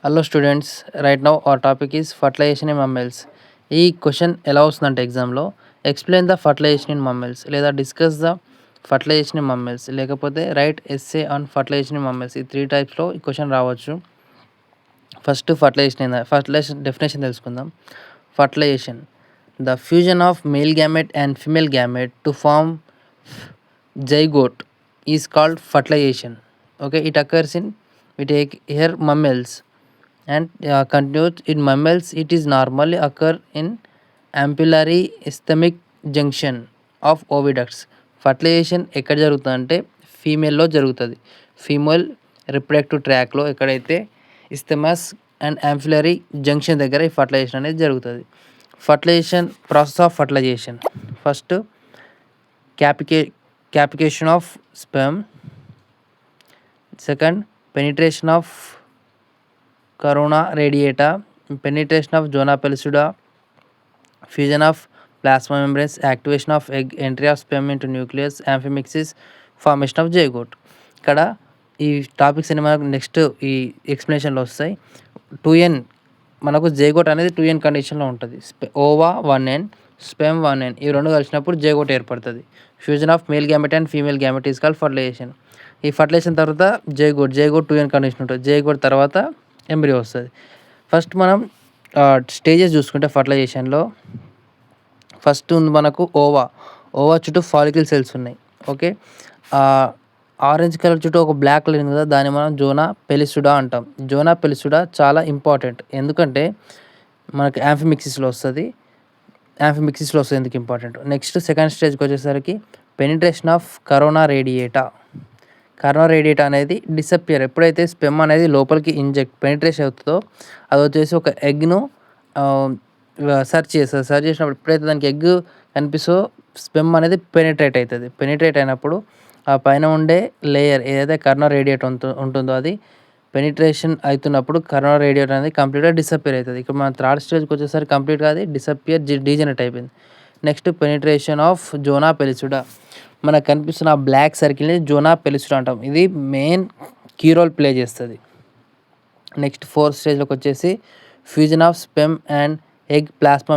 Hello students, right now our topic is fertilization in mammals. ఈ question ఎలా వస్తుందంటే ఎగ్జామ్లో explain the fertilization in mammals లేదా discuss the fertilization in mammals లేకపోతే write essay on fertilization in mammals ఈ 3 టైప్స్లో ఈ క్వశ్చన్ రావచ్చు. ఫస్ట్ ఫర్టిలైజేషన్ డెఫినేషన్ తెలుసుకుందాం. Fertilization the fusion of male gamete and female gamete to form zygote is called fertilization. Okay, it occurs in we take here mammals and continues in mammals it is normally occur in ampullary ischemic junction of oviducts. Fertilization ఎక్కడ జరుగుతుందంటే ఫీమేల్లో జరుగుతుంది. Female reproductive ట్రాక్లో ఎక్కడైతే ఇస్థమస్ and అంఫిలరీ junction దగ్గర ఈ fertilization అనేది జరుగుతుంది. Fertilization process of fertilization first capacitation of sperm, second penetration of corona radiata, penetration of zona pellucida, fusion of plasma membranes, activation of egg, entry of sperm into nucleus, amphimixis, formation of zygote. ఇక్కడ ఈ topics అన్ని మనకు next ఈ ఎక్స్ప్లెనేషన్లో వస్తాయి. 2n మనకు zygote అనేది 2n కండిషన్లో ఉంటుంది. ఓవా 1n, స్పెమ్ 1n ఇవి రెండు కలిసినప్పుడు జైగోట్ ఏర్పడుతుంది. Fusion of male gamete and female gamete is called fertilization. ఈ ఫర్టిలైజేషన్ తర్వాత జైగోట్ 2n కండిషన్ ఉంటుంది. జైగోట్ తర్వాత ఎంబ్రియో వస్తుంది. ఫస్ట్ మనం స్టేజెస్ చూసుకుంటే ఫర్టిలైజేషన్లో ఫస్ట్ ఉంది మనకు ఓవా చుట్టూ ఫాలికల్ సెల్స్ ఉన్నాయి. ఓకే, ఆరెంజ్ కలర్ చుట్టూ ఒక బ్లాక్ కలర్ ఉంది కదా, దాన్ని మనం జోనా పెలిసుడా అంటాం. జోనా పెలిసుడా చాలా ఇంపార్టెంట్, ఎందుకంటే మనకి యాంఫిమిక్సిస్లో వస్తుంది. ఎందుకు ఇంపార్టెంట్. నెక్స్ట్ సెకండ్ స్టేజ్కి వచ్చేసరికి పెనిట్రేషన్ ఆఫ్ కరోనా రేడియేటా అనేది డిసప్పియర్. ఎప్పుడైతే స్పెమ్ అనేది లోపలికి పెనిట్రేషన్ అవుతుందో అది వచ్చేసి ఒక ఎగ్ను సెర్చ్ చేసినప్పుడు ఎప్పుడైతే దానికి ఎగ్ కనిపిస్తో స్పెమ్ అనేది పెనిట్రేట్ అయినప్పుడు ఆ పైన ఉండే లేయర్ ఏదైతే కరోనా రేడియేట్ ఉంటుందో అది పెనిట్రేషన్ అవుతున్నప్పుడు కరోనా రేడియేట్ అనేది కంప్లీట్గా డిసప్పియర్ అవుతుంది. ఇక్కడ మన థర్డ్ స్టేజ్కి వచ్చేసరికి కంప్లీట్గా అది డీజనరేట్ అయిపోయింది. Next penetration of zona pellucida, మనకు కనిపిస్తున్న ఆ బ్లాక్ సర్కిల్ని జోనా పెలిసుడా అంటాం. ఇది మెయిన్ కీ రోల్ ప్లే చేస్తుంది. నెక్స్ట్ ఫోర్త్ స్టేజ్లోకి వచ్చేసి fusion of sperm and egg plasma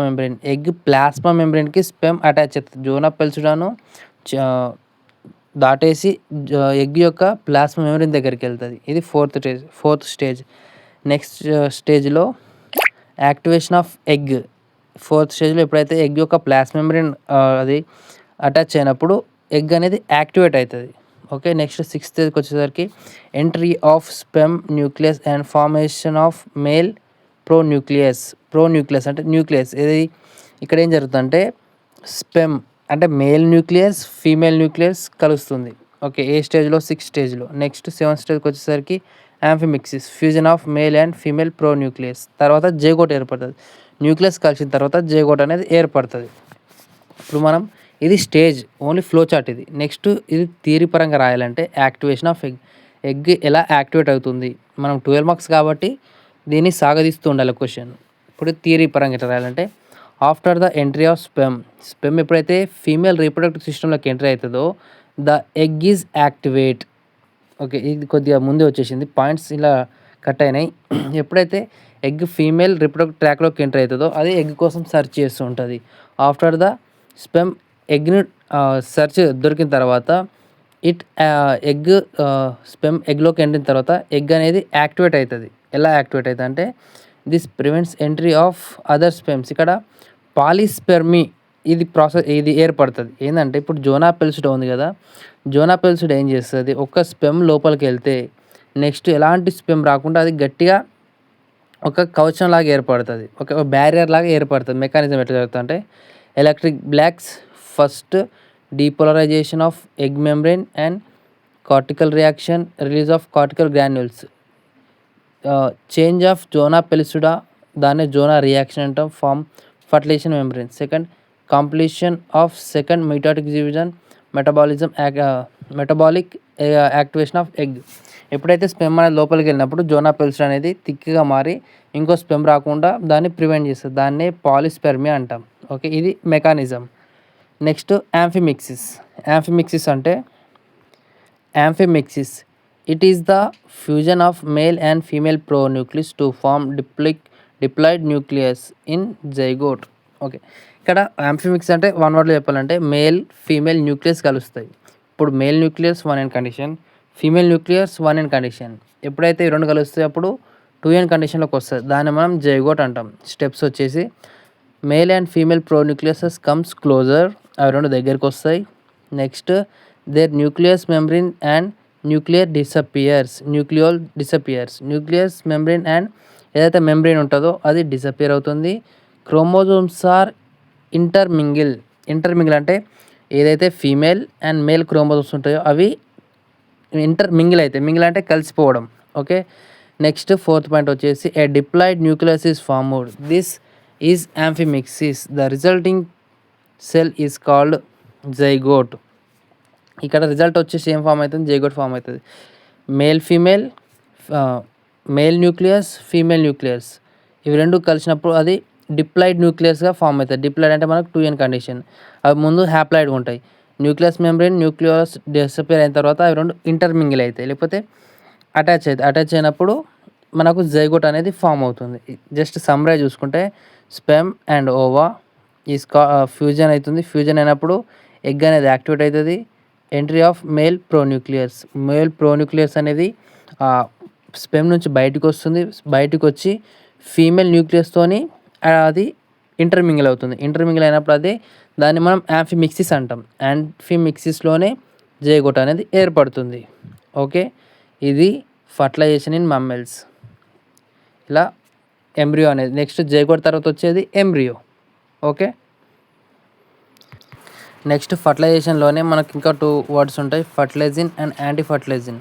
మెంబ్రెయిన్కి స్పెమ్ అటాచ్ అవుతుంది. జోనా పెలిసుడాను దాటేసి ఎగ్ యొక్క ప్లాస్మా మెంబ్రెయిన్ దగ్గరికి వెళ్తుంది. ఇది ఫోర్త్ స్టేజ్. నెక్స్ట్ స్టేజ్లో యాక్టివేషన్ ఆఫ్ ఎగ్. ఫోర్త్ స్టేజ్లో ఎప్పుడైతే ఎగ్ యొక్క ప్లాస్మా మెంబ్రెయిన్ అది అటాచ్ అయినప్పుడు ఎగ్ అనేది యాక్టివేట్ అవుతుంది. ఓకే, నెక్స్ట్ సిక్స్త్ స్టేజ్కి వచ్చేసరికి entry of sperm nucleus and formation of male pronucleus అంటే న్యూక్లియస్. ఇది ఇక్కడ ఏం జరుగుతుందంటే స్పెమ్ అంటే మేల్ న్యూక్లియస్ ఫీమేల్ న్యూక్లియస్ కలుస్తుంది. ఓకే, ఏ స్టేజ్లో? సిక్స్త్ స్టేజ్లో. నెక్స్ట్ సెవెంత్ స్టేజ్కి వచ్చేసరికి amphimixis, fusion of male and female pronucleus. తర్వాత జైగోట్ ఏర్పడుతుంది. న్యూక్లియస్ కలిసిన తర్వాత జైగోట్ అనేది ఏర్పడుతుంది. ఇప్పుడు మనం ఇది స్టేజ్ ఓన్లీ ఫ్లో చార్ట్ ఇది. నెక్స్ట్ ఇది థియరీ పరంగా రాయాలంటే యాక్టివేషన్ ఆఫ్ ఎగ్ ఎలా యాక్టివేట్ అవుతుంది. మనం 12 మార్క్స్ కాబట్టి దీన్ని సాగదీస్తూ ఉండాలి క్వశ్చన్. ఇప్పుడు థియరీ పరంగా ఎట్లా రాయాలంటే after the entry of sperm ఎప్పుడైతే ఫీమేల్ రీప్రొడక్టివ్ సిస్టంలోకి ఎంట్రీ అవుతుందో the egg is activate. Okay, ఇది కొద్దిగా ముందే వచ్చేసింది, పాయింట్స్ ఇలా కట్ అయినాయి. ఎప్పుడైతే ఎగ్ ఫీమేల్ రీప్రొడక్టివ్ ట్రాక్లోకి ఎంట్రీ అవుతుందో అది ఎగ్ కోసం సెర్చ్ చేస్తూ ఉంటుంది. ఆఫ్టర్ ద స్పెమ్ ఎగ్ని సెర్చ్ దొరికిన తర్వాత స్పెమ్ ఎగ్లోకి ఎండిన తర్వాత ఎగ్ అనేది యాక్టివేట్ అవుతుంది. ఎలా యాక్టివేట్ అవుతుంది అంటే this prevents entry of other స్పెమ్స్. ఇక్కడ పాలిస్పెర్మీ ఇది ఏర్పడుతుంది. ఏంటంటే ఇప్పుడు జోనా పెలిసుడా ఉంది కదా, జోనా పెలిసుడా ఏం చేస్తుంది, ఒక స్పెమ్ లోపలికి వెళ్తే నెక్స్ట్ ఎలాంటి స్పెమ్ రాకుండా అది గట్టిగా ఒక కవచం లాగా ఏర్పడుతుంది, ఒక బ్యారియర్ లాగా ఏర్పడుతుంది. మెకానిజం ఎట్లా జరుగుతుంది అంటే electric blocks, first depolarization of egg membrane and cortical reaction, release of cortical granules, change of zona pellucida దాన్ని జోనా రియాక్షన్ అంటాం, form fertilization membrane. Second completion of second mitotic division, metabolic activation of egg. ఎప్పుడైతే sperm అనేది లోపలికి వెళ్ళినప్పుడు జోనా పెలిసుడా అనేది థిక్గా మారి ఇంకో స్పెమ్ రాకుండా దాన్ని ప్రివెంట్ చేస్తుంది. దాన్నే పాలిస్పెర్మీ అంటాం. ఓకే, ఇది మెకానిజం. నెక్స్ట్ యాంఫిమిక్సిస్ అంటే it is the fusion of male and female pronucleus to form diploid nucleus in zygote. Okay, ఇక్కడ యాంఫిమిక్స్ అంటే వన్ వర్డ్లో చెప్పాలంటే మేల్ ఫీమేల్ న్యూక్లియస్ కలుస్తాయి. ఇప్పుడు male nucleus 1n condition, female nucleus 1n condition. ఎప్పుడైతే ఈ రెండు కలుస్తాయి అప్పుడు 2n కండిషన్లోకి వస్తుంది. దాన్ని మనం జైగోట్ అంటాం. స్టెప్స్ వచ్చేసి male and female pronucleuses comes closer, అవి రెండు దగ్గరికి వస్తాయి. Next their nucleus membrane and nucleus disappears. Nucleus membrane and ఏదైతే మెంబ్రేన్ ఉంటుందో అది డిసపియర్ అవుతుంది. క్రోమోజోమ్స్ ఆర్ ఇంటర్మింగిల్ అంటే ఏదైతే ఫీమేల్ అండ్ మేల్ క్రోమోజోమ్స్ ఉంటాయో అవి మింగిల్ అంటే కలిసిపోవడం. ఓకే, నెక్స్ట్ ఫోర్త్ పాయింట్ వచ్చేసి a diploid nucleus is formed. This is amphimixis. The resulting cell is called zygote. ఇక్కడ రిజల్ట్ వచ్చేసి ఏం ఫామ్ అవుతుంది? జైగోట్ ఫామ్ అవుతుంది. మేల్ న్యూక్లియస్, ఫీమేల్ న్యూక్లియస్ ఇవి రెండు కలిసినప్పుడు అది డిప్లాయిడ్ న్యూక్లియస్గా ఫామ్ అవుతుంది. డిప్లాయిడ్ అంటే మనకు 2n కండిషన్. అవి ముందు హ్యాప్లాయిడ్గా ఉంటాయి. న్యూక్లియస్ మెంబ్రేన్ న్యూక్లియస్ డిసపియర్ అయిన తర్వాత అవి రెండు ఇంటర్మింగిల్ అవుతాయి, లేకపోతే అటాచ్ అయినప్పుడు మనకు జైగోట్ అనేది ఫామ్ అవుతుంది. జస్ట్ సమ్మరైజ్ చూసుకుంటే sperm and ova is fusion అవుతుంది. ఫ్యూజన్ అయినప్పుడు ఎగ్ అనేది యాక్టివేట్ అవుతుంది. ఎంట్రీ ఆఫ్ మేల్ ప్రోన్యూక్లియస్ అనేది స్పెమ్ నుంచి బయటకు వస్తుంది. బయటకు వచ్చి ఫీమేల్ న్యూక్లియస్తోని అది ఇంటర్మింగిల్ అవుతుంది. ఇంటర్మింగిల్ అయినప్పుడు అదే దాన్ని మనం యాంఫిమిక్సిస్ అంటాం. యాంఫిమిక్సిస్లోనే జైగోట్ అనేది ఏర్పడుతుంది. ఓకే, ఇది ఫర్టిలైజేషన్ ఇన్ మమ్మల్స్. ఇలా ఎంబ్రియో అనేది నెక్స్ట్ జైగోట్ తర్వాత వచ్చేది ఎంబ్రియో. ఓకే, నెక్స్ట్ ఫర్టిలైజేషన్లోనే మనకి ఇంకా 2 వర్డ్స్ ఉంటాయి, ఫర్టిలైజిన్ అండ్ యాంటీ ఫర్టిలైజిన్.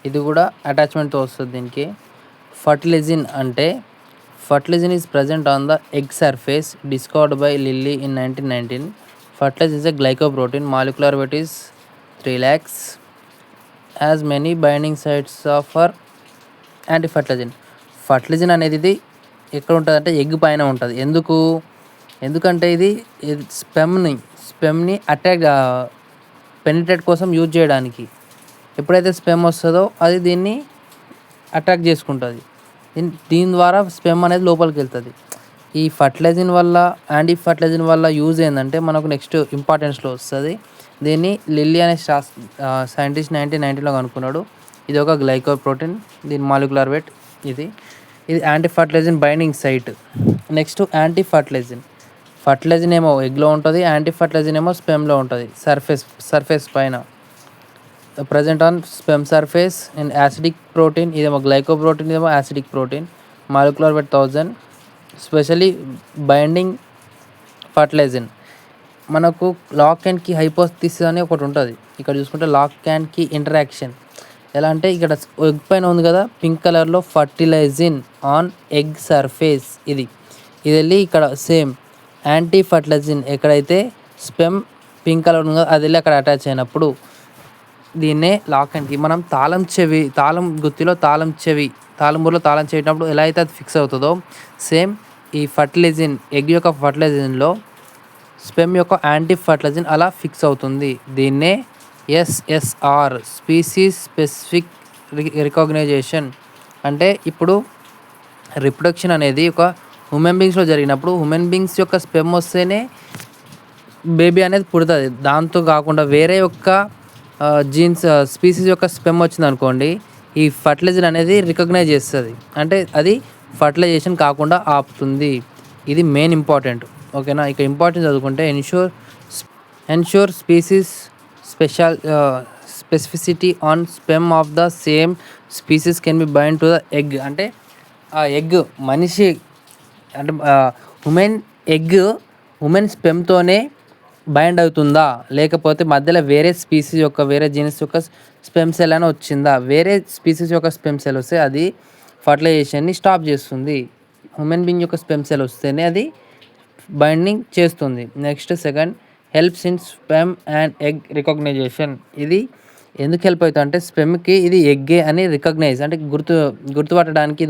ఇది కూడా అటాచ్మెంట్తో వస్తుంది దీనికి. ఫర్టిలైజిన్ అంటే fertilizin is present on the egg surface discovered by Lillie in 1919. Fertilizin is a glycoprotein, molecular weight is 3 lakhs, has many binding sites for anti fertilizin. Fertilizin అనేది ఇది ఎక్కడ ఉంటుంది అంటే ఎగ్ పైన ఉంటుంది. ఎందుకంటే ఇది స్పెమ్ని అటాక్ పెనిట్రేట్ కోసం యూజ్ చేయడానికి. ఎప్పుడైతే స్పెమ్ వస్తుందో అది దీన్ని అటాక్ చేసుకుంటుంది. దీని ద్వారా స్పెమ్ అనేది లోపలికి వెళ్తుంది. ఈ ఫర్టిలైజిన్ వల్ల యాంటీ ఫర్టిలైజిన్ వల్ల యూజ్ ఏంటంటే మనకు నెక్స్ట్ ఇంపార్టెన్స్లో వస్తుంది. దీన్ని లిల్లీ అనే సైంటిస్ట్ 1919లో కనుక్కున్నాడు. ఇది ఒక గ్లైకోప్రోటీన్, దీని మాలిక్యులర్ weight ఇది anti fertilizin binding site. Next anti fertilizin ఏమో ఎగ్లో ఉంటుంది, యాంటీ ఫర్టిలైజిన్ ఏమో స్పెమ్లో ఉంటుంది. సర్ఫేస్ పైన present on sperm surface and acidic protein, ఇదేమో గ్లైకోప్రోటీన్, ఇదేమో acidic protein, molecular weight 1000. Specially binding fertilizin మనకు లాక్ అండ్ కీ హైపోథిసిస్ అని ఒకటి ఉంటుంది. ఇక్కడ చూసుకుంటే లాక్ అండ్ కీ ఇంటరాక్షన్ ఎలా అంటే ఇక్కడ ఎగ్ పైన ఉంది కదా పింక్ కలర్లో ఫర్టిలైజిన్ ఆన్ ఎగ్ సర్ఫేస్, ఇది వెళ్ళి ఇక్కడ సేమ్ యాంటీ ఫర్టిలైజిన్ ఎక్కడైతే స్పెమ్ పింక్ కలర్ ఉందో అది వెళ్ళి అక్కడ అటాచ్ అయినప్పుడు దీన్నే లాక్ అండ్ కీ. మనం తాళం గుత్తిలో తాళం చేసినప్పుడు ఎలా అయితే అది ఫిక్స్ అవుతుందో సేమ్ ఈ ఫర్టిలైజిన్ ఎగ్ యొక్క ఫర్టిలైజిన్లో స్పెమ్ యొక్క యాంటీ ఫర్టిలైజిన్ అలా ఫిక్స్ అవుతుంది. దీన్నే SSR స్పీసీస్ స్పెసిఫిక్ రికగ్నైజేషన్ అంటే ఇప్పుడు రిప్రొడక్షన్ అనేది ఒక హ్యూమన్ బీయింగ్స్లో జరిగినప్పుడు హ్యూమన్ బీయింగ్స్ యొక్క స్పెమ్ వస్తేనే బేబీ అనేది పుడుతుంది. దాంతో కాకుండా వేరే యొక్క జీన్స్ స్పీసీస్ యొక్క స్పెమ్ వచ్చింది అనుకోండి, ఈ ఫర్టిలైజర్ అనేది రికగ్నైజ్ చేస్తుంది. అంటే అది ఫర్టిలైజేషన్ కాకుండా ఆపుతుంది. ఇది మెయిన్ ఇంపార్టెంట్. ఓకేనా, ఇక ఇంపార్టెంట్ చదువుకుంటే ensure species specificity on sperm of the same species can be bind to the egg. అంటే ఆ ఎగ్ మనిషి అంటే ఉమెన్ స్పెమ్తోనే బైండ్ అవుతుందా, లేకపోతే మధ్యలో వేరే జీనస్ యొక్క స్పెమ్ సెల్ అని వచ్చిందా. వేరే స్పీసీస్ యొక్క స్పెమ్ సెల్ వస్తే అది ఫర్టిలైజేషన్ని స్టాప్ చేస్తుంది. హ్యూమన్ బీయింగ్ యొక్క స్పెమ్ సెల్ వస్తేనే అది బైండింగ్ చేస్తుంది. Next second helps in sperm and egg recognition. ఇది ఎందుకు హెల్ప్ అవుతుంది అంటే స్పెమ్కి ఇది ఎగ్గే అని రికగ్నైజ్ అంటే గుర్తుపట్టడానికి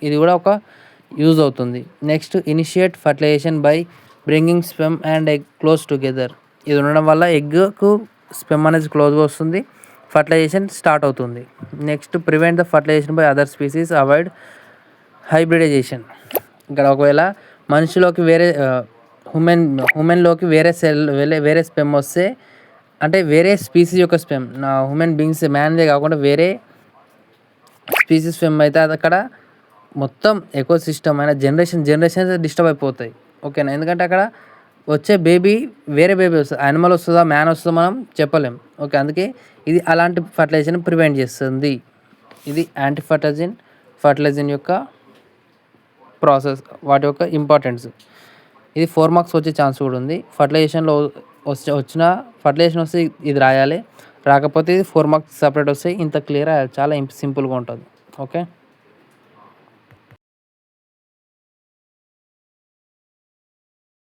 ఇది కూడా ఒక యూజ్ అవుతుంది. Next initiate fertilization by bringing sperm and egg close together. ఇది ఉండడం వల్ల ఎగ్కు స్పెమ్ అనేది క్లోజ్గా వస్తుంది. ఫర్టిలైజేషన్ స్టార్ట్ అవుతుంది. Next prevent the fertilization by other species, avoid hybridization. ఇక్కడ ఒకవేళ మనిషిలోకి వేరే హ్యూమన్లోకి వేరే స్పెమ్ వస్తే, అంటే వేరే స్పీసీస్ యొక్క స్పెమ్, నా హ్యూమన్ బీయింగ్స్ మ్యాన్దే కాకుండా వేరే స్పీసీస్ స్పెమ్ అయితే అది అక్కడ మొత్తం ఎకో సిస్టమ్ అయినా జనరేషన్స్ డిస్టర్బ్ అయిపోతాయి. ఓకేనా, ఎందుకంటే అక్కడ వచ్చే బేబీ వేరే బేబీ వస్తుంది, యానిమల్ వస్తుందా మ్యాన్ వస్తుందో మనం చెప్పలేం. ఓకే, అందుకే ఇది అలాంటి ఫర్టిలైజేషన్ ప్రివెంట్ చేస్తుంది. ఇది యాంటీ ఫర్టిలైజేషన్ యొక్క ప్రాసెస్, వాటి యొక్క ఇంపార్టెన్స్. ఇది 4 మార్క్స్ వచ్చే ఛాన్స్ కూడా ఉంది. ఫర్టిలైజేషన్ వస్తే ఇది రాయాలి, రాకపోతే ఇది 4 మార్క్స్ సపరేట్ వస్తాయి. ఇంత క్లియర్, చాలా సింపుల్గా ఉంటుంది. ఓకే.